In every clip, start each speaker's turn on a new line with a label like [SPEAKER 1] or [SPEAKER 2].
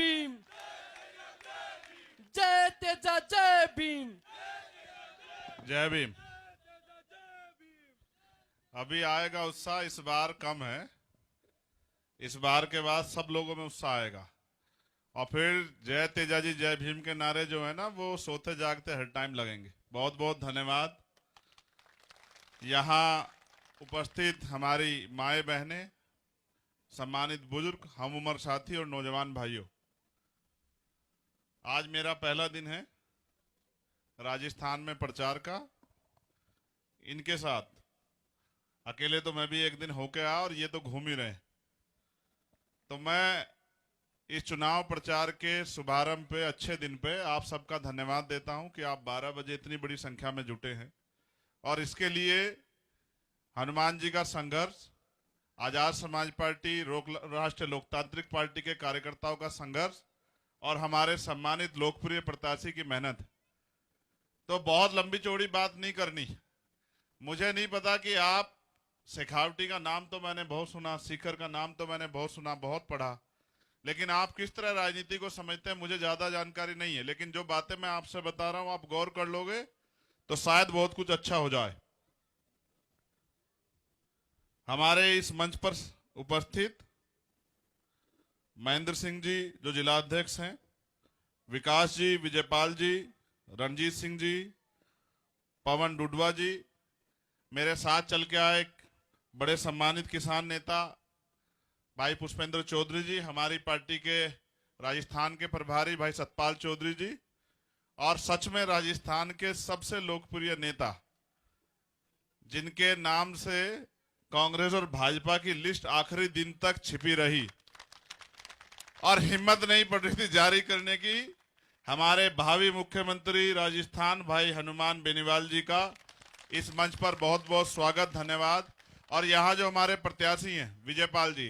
[SPEAKER 1] भीम, जय तेजा जय भीम,
[SPEAKER 2] जय भीम। अभी आएगा उत्साह, इस बार कम है। इस बार के बाद सब लोगों में उत्साह आएगा और फिर जय तेजा जी जय भीम के नारे जो है ना, वो सोते जागते हर टाइम लगेंगे। बहुत बहुत धन्यवाद। यहाँ उपस्थित हमारी माएँ बहनें, सम्मानित बुजुर्ग, हम उम्र साथी और नौजवान भाइयों, आज मेरा पहला दिन है राजस्थान में प्रचार का। इनके साथ अकेले तो मैं भी एक दिन होके आया और ये तो घूम ही रहे। तो मैं इस चुनाव प्रचार के शुभारंभ पे, अच्छे दिन पे आप सबका धन्यवाद देता हूं कि आप 12 बजे इतनी बड़ी संख्या में जुटे हैं। और इसके लिए हनुमान जी का संघर्ष, आजाद समाज पार्टी, राष्ट्रीय लोकतांत्रिक पार्टी के कार्यकर्ताओं का संघर्ष और हमारे सम्मानित लोकप्रिय प्रत्याशी की मेहनत। तो बहुत लंबी चौड़ी बात नहीं करनी। मुझे नहीं पता कि आप, शेखावटी का नाम तो मैंने बहुत सुना, सीकर का नाम तो मैंने बहुत सुना, बहुत पढ़ा, लेकिन आप किस तरह राजनीति को समझते हैं मुझे ज्यादा जानकारी नहीं है। लेकिन जो बातें मैं आपसे बता रहा हूं, आप गौर कर लोगे तो शायद बहुत कुछ अच्छा हो जाए। हमारे इस मंच पर उपस्थित महेंद्र सिंह जी जो जिलाध्यक्ष हैं, विकास जी, विजयपाल जी, रणजीत सिंह जी, पवन डुडवा जी, मेरे साथ चल के आए बड़े सम्मानित किसान नेता भाई पुष्पेंद्र चौधरी जी, हमारी पार्टी के राजस्थान के प्रभारी भाई सतपाल चौधरी जी, और सच में राजस्थान के सबसे लोकप्रिय नेता जिनके नाम से कांग्रेस और भाजपा की लिस्ट आखिरी दिन तक छिपी रही और हिम्मत नहीं पड़ रही थी जारी करने की, हमारे भावी मुख्यमंत्री राजस्थान भाई हनुमान बेनीवाल जी का इस मंच पर बहुत बहुत स्वागत, धन्यवाद। और यहाँ जो हमारे प्रत्याशी हैं विजयपाल जी,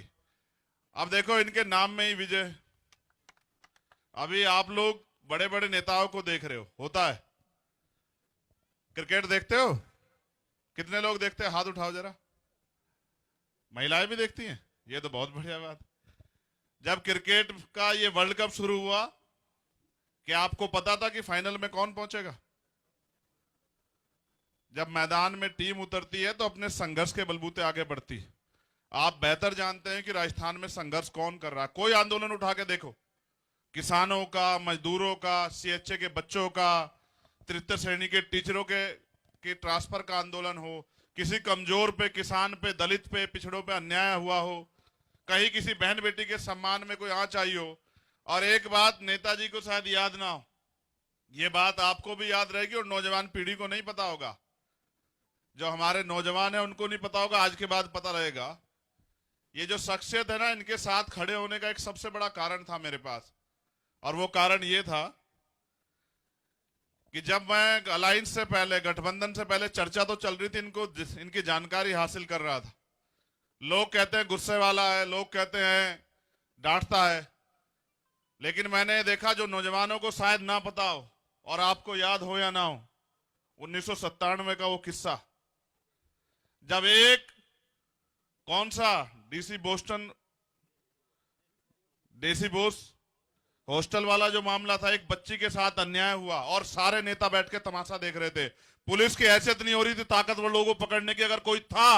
[SPEAKER 2] अब देखो इनके नाम में ही विजय। अभी आप लोग बड़े बड़े नेताओं को देख रहे हो, होता है। क्रिकेट देखते हो? कितने लोग देखते हैं? हाथ उठाओ जरा। महिलाएं भी देखती हैं? ये तो बहुत बढ़िया बात। जब क्रिकेट का ये वर्ल्ड कप शुरू हुआ, क्या आपको पता था कि फाइनल में कौन पहुंचेगा? जब मैदान में टीम उतरती है तो अपने संघर्ष के बलबूते आगे बढ़ती है। आप बेहतर जानते हैं कि राजस्थान में संघर्ष कौन कर रहा है। कोई आंदोलन उठा के देखो, किसानों का, मजदूरों का, सीएचए के बच्चों का, तृतीय श्रेणी के टीचरों के ट्रांसफर का आंदोलन हो, किसी कमजोर पे, किसान पे, दलित पे, पिछड़ों पे अन्याय हुआ हो, कहीं किसी बहन बेटी के सम्मान में कोई आंच आई हो। और एक बात नेताजी को शायद याद ना हो, ये बात आपको भी याद रहेगी और नौजवान पीढ़ी को नहीं पता होगा। जो हमारे नौजवान है उनको नहीं पता होगा, आज के बाद पता रहेगा। ये जो शख्सियत है ना, इनके साथ खड़े होने का एक सबसे बड़ा कारण था मेरे पास, और वो कारण ये था कि जब मैं अलायंस से पहले, गठबंधन से पहले चर्चा तो चल रही थी, इनकी जानकारी हासिल कर रहा था। लोग कहते हैं गुस्से वाला है, लोग कहते हैं डांटता है, लेकिन मैंने देखा जो नौजवानों को शायद ना पता हो और आपको याद हो या ना हो, 1997 का वो किस्सा, जब एक कौन सा डीसी बोस हॉस्टल वाला जो मामला था, एक बच्ची के साथ अन्याय हुआ और सारे नेता बैठ के तमाशा देख रहे थे। पुलिस की हैसियत नहीं हो रही थी ताकतवर लोगों को पकड़ने की। अगर कोई था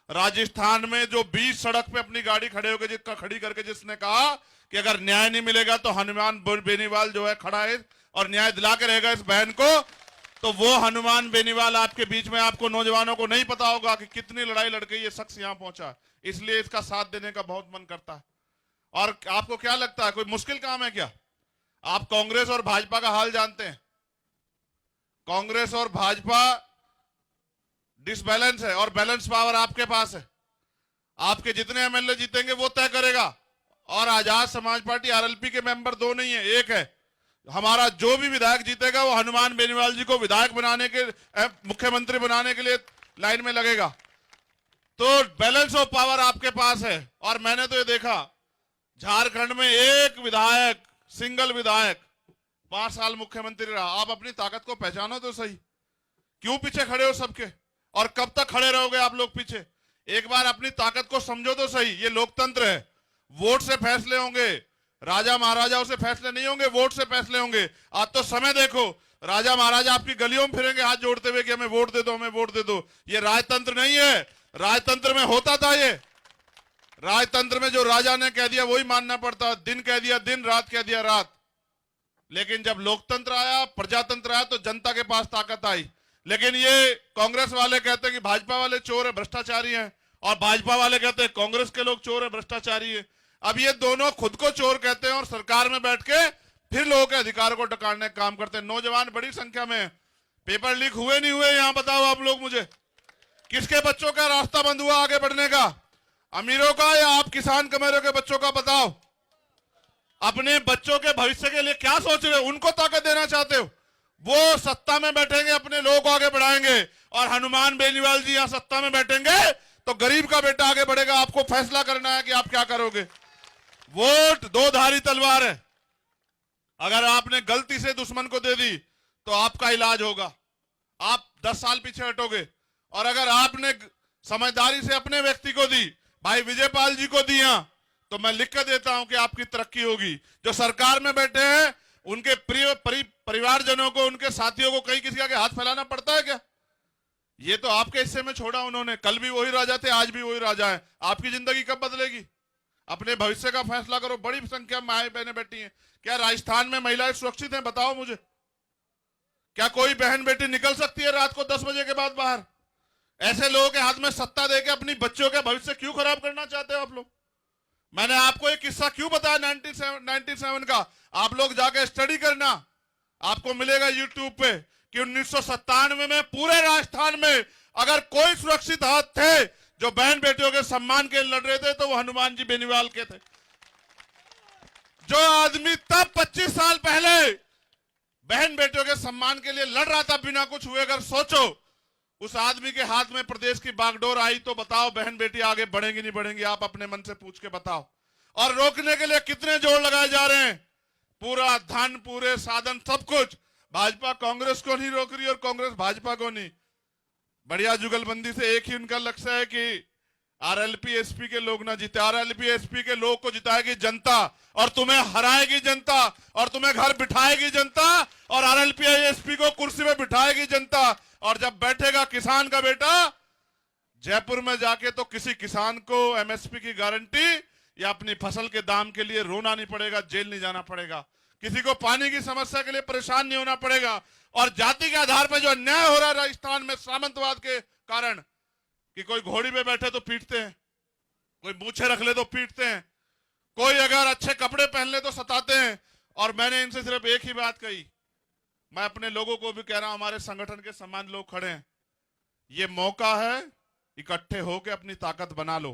[SPEAKER 2] राजस्थान में जो बीच सड़क पे अपनी गाड़ी खड़ी करके जिसने कहा कि अगर न्याय नहीं मिलेगा तो हनुमान बेनीवाल जो है खड़ा है और न्याय दिला के रहेगा इस बहन को, तो वो हनुमान बेनीवाल आपके बीच में। आपको नौजवानों को नहीं पता होगा कि कितनी लड़ाई लड़के ये शख्स यहां पहुंचा, इसलिए इसका साथ देने का बहुत मन करता है। और आपको क्या लगता है कोई मुश्किल काम है क्या? आप कांग्रेस और भाजपा का हाल जानते हैं। कांग्रेस और भाजपा डिसबैलेंस है और बैलेंस पावर आपके पास है। आपके जितने एमएलए जीतेंगे वो तय करेगा। और आजाद समाज पार्टी आरएलपी के मेंबर दो नहीं है, एक है। हमारा जो भी विधायक जीतेगा वो हनुमान बेनीवाल जी को विधायक बनाने के, मुख्यमंत्री बनाने के लिए लाइन में लगेगा। तो बैलेंस ऑफ पावर आपके पास है। और मैंने तो ये देखा, झारखंड में एक विधायक, सिंगल विधायक 5 साल मुख्यमंत्री रहा। आप अपनी ताकत को पहचानो तो सही। क्यों पीछे खड़े हो सबके? और कब तक खड़े रहोगे आप लोग पीछे? एक बार अपनी ताकत को समझो तो सही। ये लोकतंत्र है, वोट से फैसले होंगे, राजा महाराजाओं से फैसले नहीं होंगे, वोट से फैसले होंगे। आज तो समय देखो, राजा महाराजा आपकी गलियों में फिरेंगे हाथ जोड़ते हुए कि हमें वोट दे दो, हमें वोट दे दो। ये राजतंत्र नहीं है। राजतंत्र में होता था ये, राजतंत्र में जो राजा ने कह दिया वही मानना पड़ता, दिन कह दिया दिन, रात कह दिया रात। लेकिन जब लोकतंत्र आया, प्रजातंत्र आया, तो जनता के पास ताकत आई। लेकिन ये कांग्रेस वाले कहते हैं कि भाजपा वाले चोर है, भ्रष्टाचारी हैं, और भाजपा वाले कहते हैं कांग्रेस के लोग चोर है, भ्रष्टाचारी है। अब ये दोनों खुद को चोर कहते हैं और सरकार में बैठ के फिर लोगों के अधिकार को टकारने का काम करते हैं। नौजवान बड़ी संख्या में, पेपर लीक हुए नहीं हुए यहां बताओ आप लोग मुझे। किसके बच्चों का रास्ता बंद हुआ आगे बढ़ने का? अमीरों का या आप किसान कमेरों के बच्चों का? बताओ। अपने बच्चों के भविष्य के लिए क्या सोच रहे हो? उनको ताकत देना चाहते हो? वो सत्ता में बैठेंगे, अपने लोगों को आगे बढ़ाएंगे, और हनुमान बेनीवाल जी यहां सत्ता में बैठेंगे तो गरीब का बेटा आगे बढ़ेगा। आपको फैसला करना है कि आप क्या करोगे। वोट दो धारी तलवार है। अगर आपने गलती से दुश्मन को दे दी तो आपका इलाज होगा, आप 10 साल पीछे हटोगे। और अगर आपने समझदारी से अपने व्यक्ति को दी, भाई विजयपाल जी को दिया, तो मैं लिख कर देता हूं कि आपकी तरक्की होगी। जो सरकार में बैठे हैं उनके परिवारजनों को, उनके साथियों को कहीं किसी के आगे हाथ फैलाना पड़ता है क्या? ये तो आपके हिस्से में छोड़ा उन्होंने। कल भी वही राजा थे, आज भी वही राजा है। आपकी जिंदगी कब बदलेगी? अपने भविष्य का फैसला करो। बड़ी संख्या में माए बहनें बैठी हैं। क्या राजस्थान में महिलाएं सुरक्षित हैं? बताओ मुझे। क्या कोई बहन बेटी निकल सकती है रात को 10 बजे के बाद बाहर? ऐसे लोगों के हाथ में सत्ता देके अपनी बच्चों के भविष्य क्यों खराब करना चाहते हो आप लोग? मैंने आपको एक किस्सा क्यों बताया 97 का, आप लोग जाके स्टडी करना। आपको मिलेगा यूट्यूब पे कि 1997 में पूरे राजस्थान में अगर कोई सुरक्षित हाथ थे जो बहन बेटियों के सम्मान के लड़ रहे थे तो वो हनुमान जी बेनीवाल के थे। जो आदमी तब 25 साल पहले बहन बेटियों के सम्मान के लिए लड़ रहा था बिना कुछ हुए, अगर सोचो उस आदमी के हाथ में प्रदेश की बागडोर आई तो बताओ बहन बेटी आगे बढ़ेंगी नहीं बढ़ेंगी? आप अपने मन से पूछ के बताओ। और रोकने के लिए कितने जोर लगाए जा रहे हैं? पूरा धन, पूरे साधन, सब कुछ। भाजपा कांग्रेस को नहीं रोक रही और कांग्रेस भाजपा को नहीं। बढ़िया जुगलबंदी से एक ही उनका लक्ष्य है कि आरएलपी एसपी के लोग ना जीते। आरएलपी एसपी के लोग को जिताएगी जनता, और तुम्हें हराएगी जनता, और तुम्हें घर बिठाएगी जनता, और आरएलपी एसपी को कुर्सी में बिठाएगी जनता। और जब बैठेगा किसान का बेटा जयपुर में जाके, तो किसी किसान को एमएसपी की गारंटी या अपनी फसल के दाम के लिए रोना नहीं पड़ेगा, जेल नहीं जाना पड़ेगा, किसी को पानी की समस्या के लिए परेशान नहीं होना पड़ेगा। और जाति के आधार पर जो अन्याय हो रहा है राजस्थान में सामंतवाद के कारण, कि कोई घोड़ी पे बैठे तो पीटते हैं, कोई मूछे रख ले तो पीटते हैं, कोई अगर अच्छे कपड़े पहन ले तो सताते हैं। और मैंने इनसे सिर्फ एक ही बात कही, मैं अपने लोगों को भी कह रहा हूं, हमारे संगठन के समान लोग खड़े हैं, ये मौका है, इकट्ठे होकर अपनी ताकत बना लो,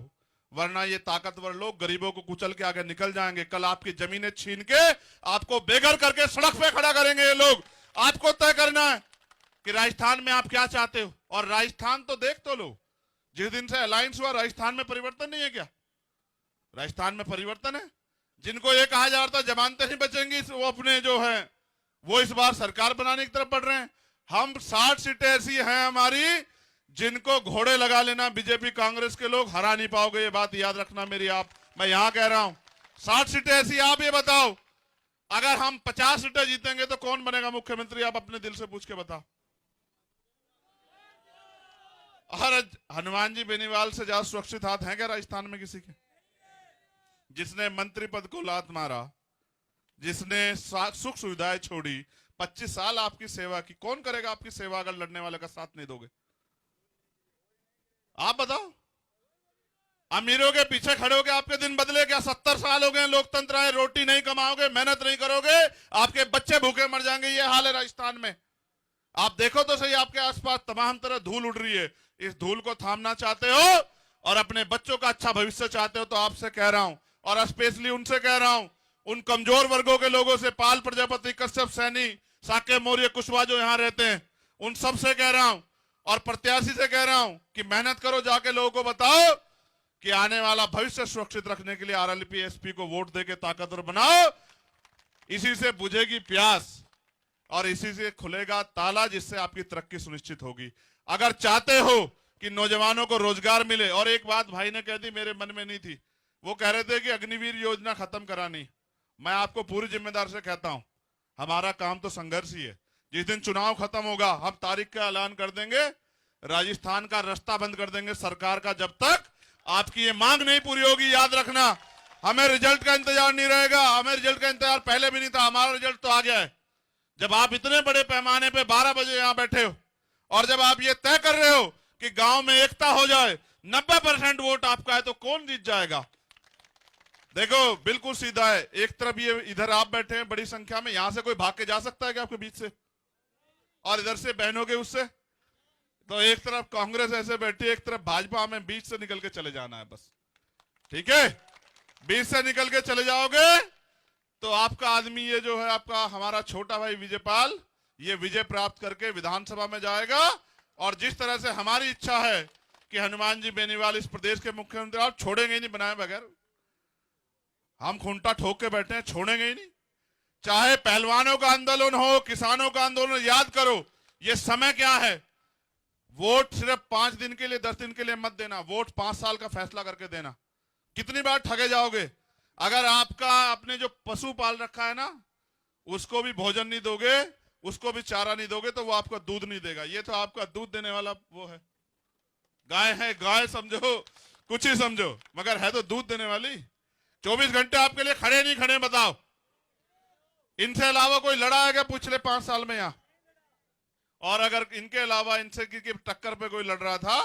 [SPEAKER 2] वरना ये ताकतवर लोग गरीबों को कुचल के आगे निकल जाएंगे। कल आपकी जमीनें छीन के आपको बेघर करके सड़क पे खड़ा करेंगे ये लोग। आपको तय करना है कि राजस्थान में आप क्या चाहते हो। और राजस्थान तो देख तो लो, जिस दिन से अलायंस हुआ राजस्थान में परिवर्तन नहीं है क्या? राजस्थान में परिवर्तन है। जिनको ये कहा जा रहा था जमानतें नहीं बचेंगी, वो अपने जो है वो इस बार सरकार बनाने की तरफ बढ़ रहे हैं। हम 60 सीटें ऐसी हैं हमारी जिनको घोड़े लगा लेना बीजेपी कांग्रेस के लोग हरा नहीं पाओगे, ये बात याद रखना मेरी। मैं यहां कह रहा हूं 60 सीटें ऐसी। आप ये बताओ, अगर हम 50 सीटें जीतेंगे तो कौन बनेगा मुख्यमंत्री? आप अपने दिल से पूछ के बताओ। और हनुमान जी बेनीवाल से ज्यादा सुरक्षित हाथ हैं क्या राजस्थान में किसी के? जिसने मंत्री पद को लात मारा, जिसने सुख सुविधाएं छोड़ी, 25 साल आपकी सेवा की, कौन करेगा आपकी सेवा अगर लड़ने वाले का साथ नहीं दोगे? आप बताओ। अमीरों के पीछे खड़े होगे आपके दिन बदले क्या? 70 साल हो गए लोकतंत्र आए, रोटी नहीं कमाओगे, मेहनत नहीं करोगे, आपके बच्चे भूखे मर जाएंगे। ये हाल है राजस्थान में। आप देखो तो सही, आपके आसपास तमाम तरह धूल उड़ रही है। इस धूल को थामना चाहते हो और अपने बच्चों का अच्छा भविष्य चाहते हो तो आपसे कह रहा हूं, और स्पेशली उनसे कह रहा हूं, उन कमजोर वर्गों के लोगों से, पाल प्रजापति, कश्यप, सैनी, साके मौर्य, कुशवाहा जो यहां रहते हैं, उन सब से कह रहा हूं, और प्रत्याशी से कह रहा हूं कि मेहनत करो, जाके लोगों को बताओ कि आने वाला भविष्य सुरक्षित रखने के लिए आरएलपी एसपी को वोट देके ताकतवर बनाओ। इसी से बुझेगी प्यास और इसी से खुलेगा ताला, जिससे आपकी तरक्की सुनिश्चित होगी। अगर चाहते हो कि नौजवानों को रोजगार मिले, और एक बात भाई ने कह दी मेरे मन में नहीं थी, वो कह रहे थे कि अग्निवीर योजना खत्म करानी, मैं आपको पूरी जिम्मेदारी से कहता हूं, हमारा काम तो संघर्ष ही है। जिस दिन चुनाव खत्म होगा हम तारीख का ऐलान कर देंगे, राजस्थान का रास्ता बंद कर देंगे सरकार का, जब तक आपकी ये मांग नहीं पूरी होगी। याद रखना, हमें रिजल्ट का इंतजार नहीं रहेगा, हमें रिजल्ट का इंतजार पहले भी नहीं था, हमारा रिजल्ट तो आ गया है। जब आप इतने बड़े पैमाने पे 12 बजे यहां बैठे हो और जब आप ये तय कर रहे हो कि गांव में एकता हो जाए, 90% वोट आपका है, तो कौन जीत जाएगा? देखो बिल्कुल सीधा है। एक तरफ ये इधर आप बैठे हैं बड़ी संख्या में, यहां से कोई भाग के जा सकता है क्या आपके बीच से? और इधर से बहनों के उससे, तो एक तरफ कांग्रेस ऐसे बैठी है, एक तरफ भाजपा, में बीच से निकल के चले जाना है बस। ठीक है, बीच से निकल के चले जाओगे तो आपका आदमी ये जो है आपका हमारा छोटा भाई विजयपाल, ये विजय प्राप्त करके विधानसभा में जाएगा। और जिस तरह से हमारी इच्छा है कि हनुमान जी बेनीवाल इस प्रदेश के मुख्यमंत्री, आप छोड़ेंगे ही नहीं बनाए बगैर, हम खूंटा ठोक के बैठे हैं, छोड़ेंगे ही नहीं। चाहे पहलवानों का आंदोलन हो, किसानों का आंदोलन, याद करो ये समय क्या है। वोट सिर्फ 5 दिन के लिए, 10 दिन के लिए मत देना, वोट 5 साल का फैसला करके देना। कितनी बार ठगे जाओगे? अगर आपका आपने जो पशु पाल रखा है ना, उसको भी भोजन नहीं दोगे, उसको भी चारा नहीं दोगे, तो वो आपको दूध नहीं देगा। ये तो आपका दूध देने वाला वो है, गाय है, गाय समझो, कुछ ही समझो, मगर है तो दूध देने वाली। 24 घंटे आपके लिए खड़े नहीं खड़े, बताओ। इनसे अलावा कोई लड़ा है क्या पिछले 5 साल में यहाँ? और अगर इनके अलावा इनसे की टक्कर पे कोई लड़ रहा था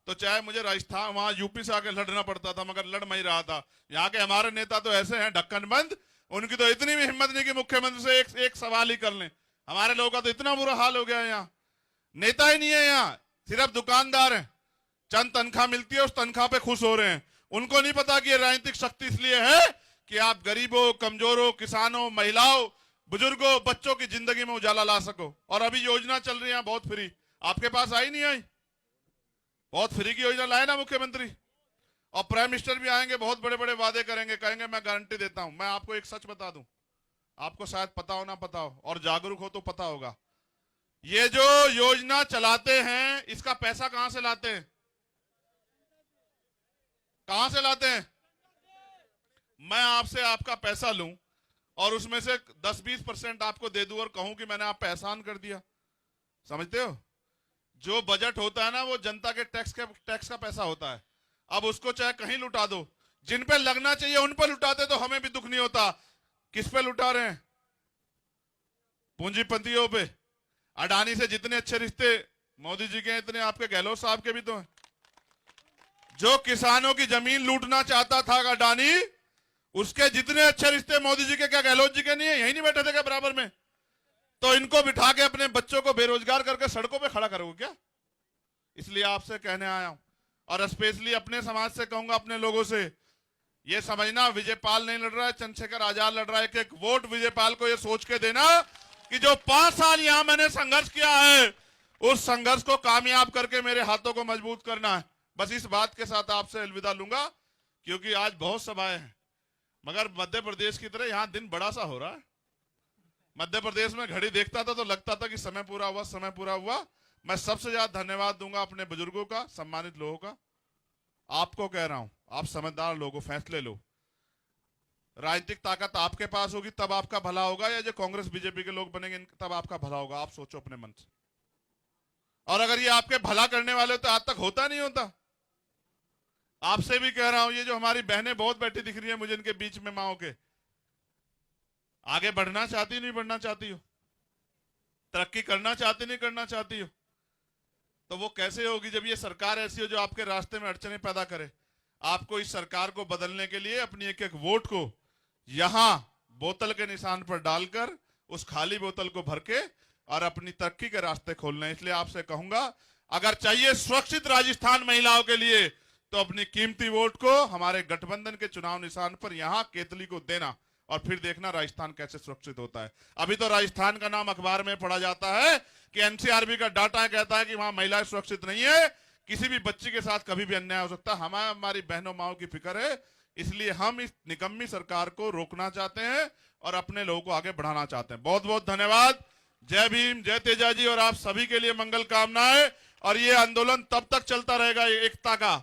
[SPEAKER 2] तो चाहे मुझे राजस्थान वहां यूपी से आके लड़ना पड़ता था, मगर लड़ मैं ही रहा था। यहाँ के हमारे नेता तो ऐसे हैं ढक्कन बंद, उनकी तो इतनी भी हिम्मत नहीं कि मुख्यमंत्री से एक सवाल ही कर लें। हमारे लोगों का तो इतना बुरा हाल हो गया है, यहाँ नेता ही नहीं है, यहाँ सिर्फ दुकानदार है, चंद तनख्वाह मिलती है, उस तनख्वाह पे खुश हो रहे हैं। उनको नहीं पता कि ये राजनीतिक शक्ति इसलिए है कि आप गरीबों, कमजोरों, किसानों, महिलाओं, बुजुर्गों, बच्चों की जिंदगी में उजाला ला सको। और अभी योजना चल रही है बहुत फ्री, आपके पास आई नहीं आई? बहुत फ्री की योजना लाए ना मुख्यमंत्री, और प्राइम मिनिस्टर भी आएंगे, बहुत बड़े बड़े वादे करेंगे, कहेंगे मैं गारंटी देता हूं। मैं आपको एक सच बता दूं, आपको शायद पता हो ना पता हो, और जागरूक हो तो पता होगा। ये जो योजना चलाते हैं इसका पैसा कहां से लाते हैं? कहां से लाते हैं? मैं आपसे आपका पैसा लूं और उसमें से 10-20% आपको दे दूं और कहूं कि मैंने आप पे एहसान कर दिया, समझते हो? जो बजट होता है ना वो जनता के टैक्स का पैसा होता है। अब उसको चाहे कहीं लुटा दो, जिन पे लगना चाहिए उन पे लुटाते तो हमें भी दुख नहीं होता। किस पे लुटा रहे हैं? पूंजीपतियों पे। अडानी से जितने अच्छे रिश्ते मोदी जी के हैं, इतने आपके गहलोत साहब के भी तो हैं। जो किसानों की जमीन लूटना चाहता था अडानी, उसके जितने अच्छे रिश्ते मोदी जी के, क्या गहलोत जी के नहीं है? यही नहीं बैठे थे क्या बराबर में? तो इनको बिठा के अपने बच्चों को बेरोजगार करके सड़कों पे खड़ा करोगे क्या? इसलिए आपसे कहने आया हूं, और स्पेशली अपने समाज से कहूंगा, अपने लोगों से, ये समझना विजयपाल नहीं लड़ रहा है, चंद्रशेखर आजाद लड़ रहा है। एक वोट विजयपाल को ये सोच के देना कि जो 5 साल यहां मैंने संघर्ष किया है, उस संघर्ष को कामयाब करके मेरे हाथों को मजबूत करना है। बस इस बात के साथ आपसे अलविदा लूंगा, क्योंकि आज बहुत सभाएं हैं, मगर मध्य प्रदेश की तरह यहां दिन बड़ा सा हो रहा है। मध्य प्रदेश में घड़ी देखता था तो लगता था कि समय पूरा हुआ, समय पूरा हुआ। मैं सबसे ज्यादा धन्यवाद दूंगा अपने बुजुर्गों का, सम्मानित लोगों का। आपको कह रहा हूं, आप समझदार लोगों, फैसले लो। राजनीतिक ताकत आपके पास होगी तब आपका भला होगा, या जो कांग्रेस बीजेपी के लोग बनेंगे तब आपका भला होगा। आप सोचो अपने मन से। और अगर ये आपके भला करने वाले हो तो आज तक होता नहीं होता। आपसे भी कह रहा हूं, ये जो हमारी बहनें बहुत बैठी दिख रही है मुझे इनके बीच में, माओ के, आगे बढ़ना चाहती नहीं बढ़ना चाहती हो, तरक्की करना चाहती नहीं करना चाहती हो, तो वो कैसे होगी जब ये सरकार ऐसी हो जो आपके रास्ते में अड़चने पैदा करे। आपको इस सरकार को बदलने के लिए अपनी एक एक वोट को यहां बोतल के निशान पर डालकर उस खाली बोतल को भर के और अपनी तरक्की के रास्ते खोलना है। इसलिए आपसे कहूंगा, अगर चाहिए सुरक्षित राजस्थान महिलाओं के लिए, तो अपनी कीमती वोट को हमारे गठबंधन के चुनाव निशान पर यहां केतली को देना, और फिर देखना राजस्थान कैसे सुरक्षित होता है। अभी तो राजस्थान का नाम अखबार में पढ़ा जाता है कि एनसीआरबी का डाटा कहता है कि वहां महिलाएं सुरक्षित नहीं है, किसी भी बच्ची के साथ कभी भी अन्याय हो सकता है। हमारी बहनों माओं की फिक्र है, इसलिए हम इस निकम्मी सरकार को रोकना चाहते हैं और अपने लोगों को आगे बढ़ाना चाहते हैं। बहुत बहुत धन्यवाद। जय भीम, जय तेजाजी, और आप सभी के लिए मंगल कामनाएं। और ये आंदोलन तब तक चलता रहेगा, एकता का,